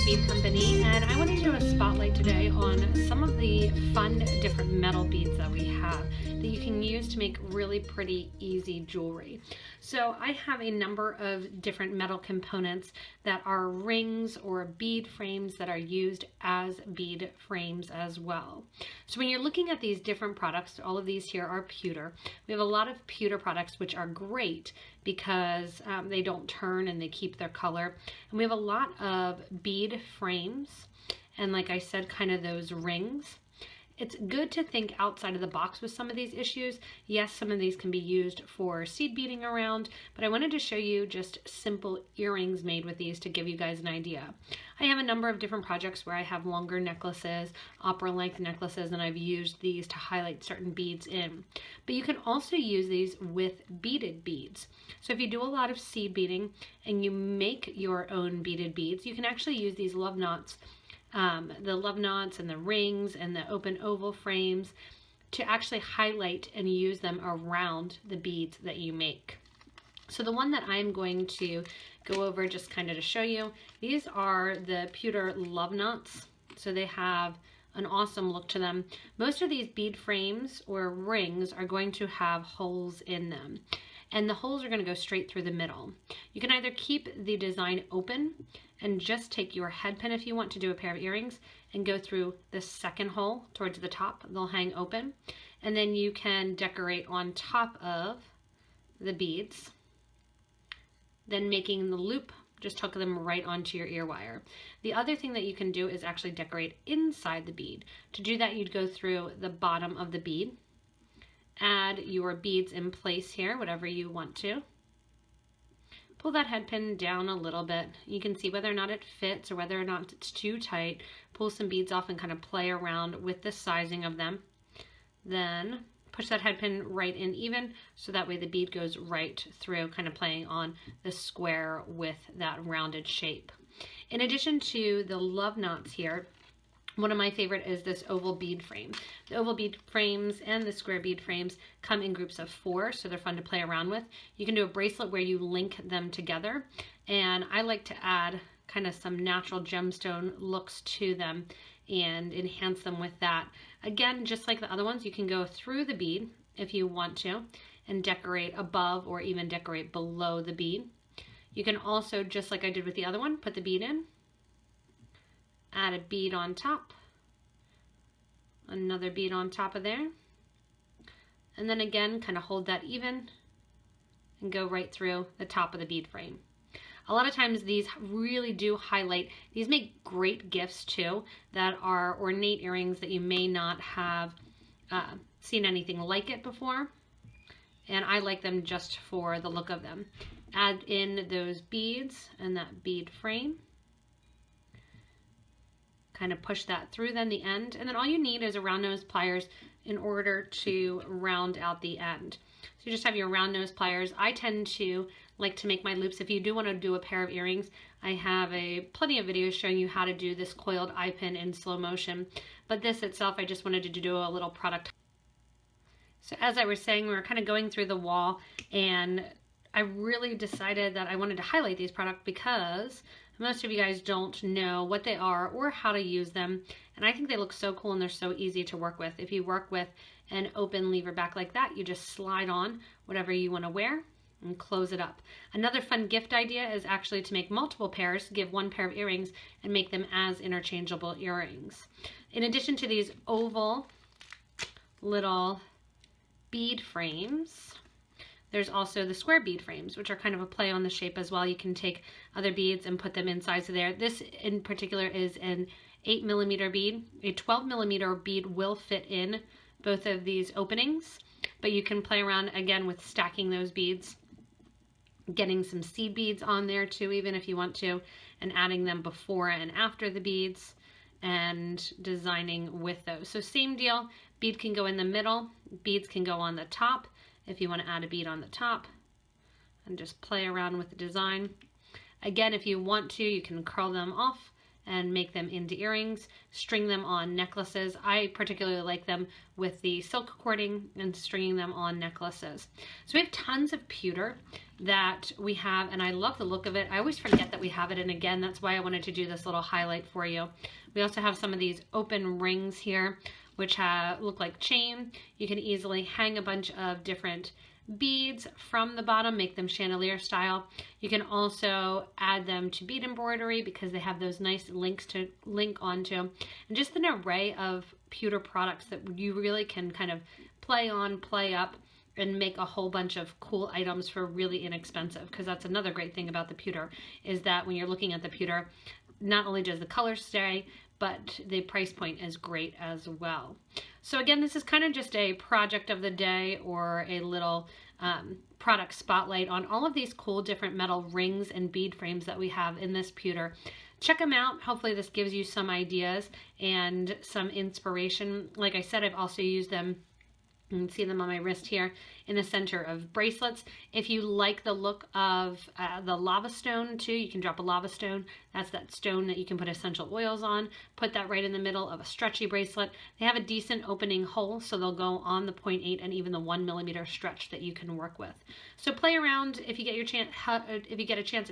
Bead Company, and I wanted to do a spotlight today on some of the fun different metal beads that we have that you can use to make really pretty easy jewelry. So I have a number of different metal components that are rings or bead frames that are used as bead frames as well. So when you're looking at these different products, all of these here are pewter. We have a lot of pewter products which are great because they don't turn and they keep their color. And we have a lot of bead frames and, like I said, kind of those rings. It's good to think outside of the box with some of these issues. Yes, some of these can be used for seed beading around, but I wanted to show you just simple earrings made with these to give you guys an idea. I have a number of different projects where I have longer necklaces, opera length necklaces, and I've used these to highlight certain beads in. But you can also use these with beaded beads. So if you do a lot of seed beading and you make your own beaded beads, you can actually use these love knots, the love knots and the rings and the open oval frames to actually highlight and use them around the beads that you make. So the one that I'm going to go over just kind of to show you, these are the pewter love knots. So they have an awesome look to them. Most of these bead frames or rings are going to have holes in them, and the holes are going to go straight through the middle. You can either keep the design open and just take your head pin if you want to do a pair of earrings and go through the second hole towards the top. They'll hang open, and then you can decorate on top of the beads, then making the loop, just hook them right onto your ear wire. The other thing that you can do is actually decorate inside the bead. To do that, you'd go through the bottom of the bead, add your beads in place here, whatever you want to. Pull that head pin down a little bit. You can see whether or not it fits or whether or not it's too tight. Pull some beads off and kind of play around with the sizing of them. Then push that head pin right in even, so that way the bead goes right through, kind of playing on the square with that rounded shape. In addition to the love knots here, one of my favorite is this oval bead frame. The oval bead frames and the square bead frames come in groups of 4, so they're fun to play around with. You can do a bracelet where you link them together, and I like to add kind of some natural gemstone looks to them and enhance them with that. Again, just like the other ones, you can go through the bead if you want to and decorate above or even decorate below the bead. You can also, just like I did with the other one, put the bead in, add a bead on top, another bead on top of there, and then again kind of hold that even and go right through the top of the bead frame. A lot of times these really do highlight, these make great gifts too, that are ornate earrings that you may not have seen anything like it before, and I like them just for the look of them. Add in those beads and that bead frame, kind of push that through then the end, and then all you need is a round nose pliers in order to round out the end. So you just have your round nose pliers. I tend to like to make my loops. If you do want to do a pair of earrings, I have plenty of videos showing you how to do this coiled eye pin in slow motion, but this itself, I just wanted to do a little product. So as I was saying, we were kind of going through the wall, and I really decided that I wanted to highlight these products because most of you guys don't know what they are or how to use them, and I think they look so cool and they're so easy to work with. If you work with an open lever back like that, you just slide on whatever you want to wear and close it up. Another fun gift idea is actually to make multiple pairs, give one pair of earrings, and make them as interchangeable earrings. In addition to these oval little bead frames, there's also the square bead frames, which are kind of a play on the shape as well. You can take other beads and put them inside of there. This in particular is an 8mm bead. A 12mm bead will fit in both of these openings, but you can play around again with stacking those beads, getting some seed beads on there too, even if you want to, and adding them before and after the beads and designing with those. So same deal, bead can go in the middle, beads can go on the top if you want to add a bead on the top, and just play around with the design. Again, if you want to, you can curl them off and make them into earrings, string them on necklaces. I particularly like them with the silk cording and stringing them on necklaces. So we have tons of pewter that we have, and I love the look of it. I always forget that we have it, and again, that's why I wanted to do this little highlight for you. We also have some of these open rings here, which look like chain. You can easily hang a bunch of different beads from the bottom, make them chandelier style. You can also add them to bead embroidery because they have those nice links to link onto, and just an array of pewter products that you really can kind of play on, play up, and make a whole bunch of cool items for really inexpensive, because that's another great thing about the pewter, is that when you're looking at the pewter, not only does the color stay, but the price point is great as well. So again, this is kind of just a project of the day, or a little product spotlight on all of these cool different metal rings and bead frames that we have in this pewter. Check them out. Hopefully this gives you some ideas and some inspiration. Like I said, I've also used them. You can see them on my wrist here in the center of bracelets. If you like the look of the lava stone too, you can drop a lava stone. That's that stone that you can put essential oils on. Put that right in the middle of a stretchy bracelet. They have a decent opening hole, so they'll go on the 0.8 and even the 1 millimeter stretch that you can work with. So play around if you get a chance,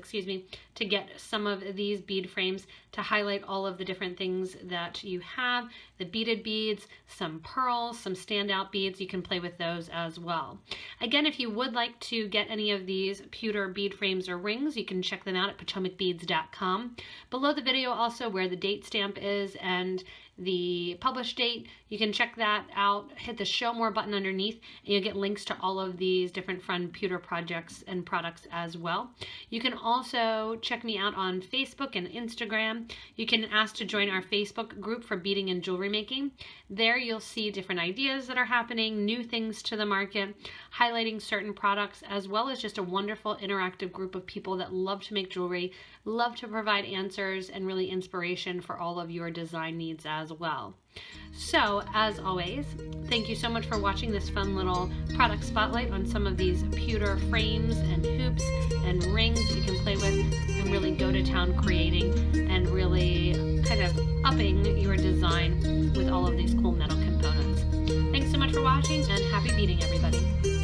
to get some of these bead frames to highlight all of the different things that you have. The beaded beads, some pearls, some standout beads. You can play with those as well. Again, if you would like to get any of these pewter bead frames or rings, you can check them out at PotomacBeads.com. Below the video also where the date stamp is and the published date, you can check that out. Hit the show more button underneath and you'll get links to all of these different fun pewter projects and products as well. You can also check me out on Facebook and Instagram. You can ask to join our Facebook group for beading and jewelry making. There you'll see different ideas that are happening, new things to the market, highlighting certain products, as well as just a wonderful interactive group of people that love to make jewelry, love to provide answers and really inspiration for all of your design needs as well. So, as always, thank you so much for watching this fun little product spotlight on some of these pewter frames and hoops and rings that you can play with and really go to town creating and really kind of upping your design with all of these cool metal components. Thanks so much for watching, and happy beading, everybody.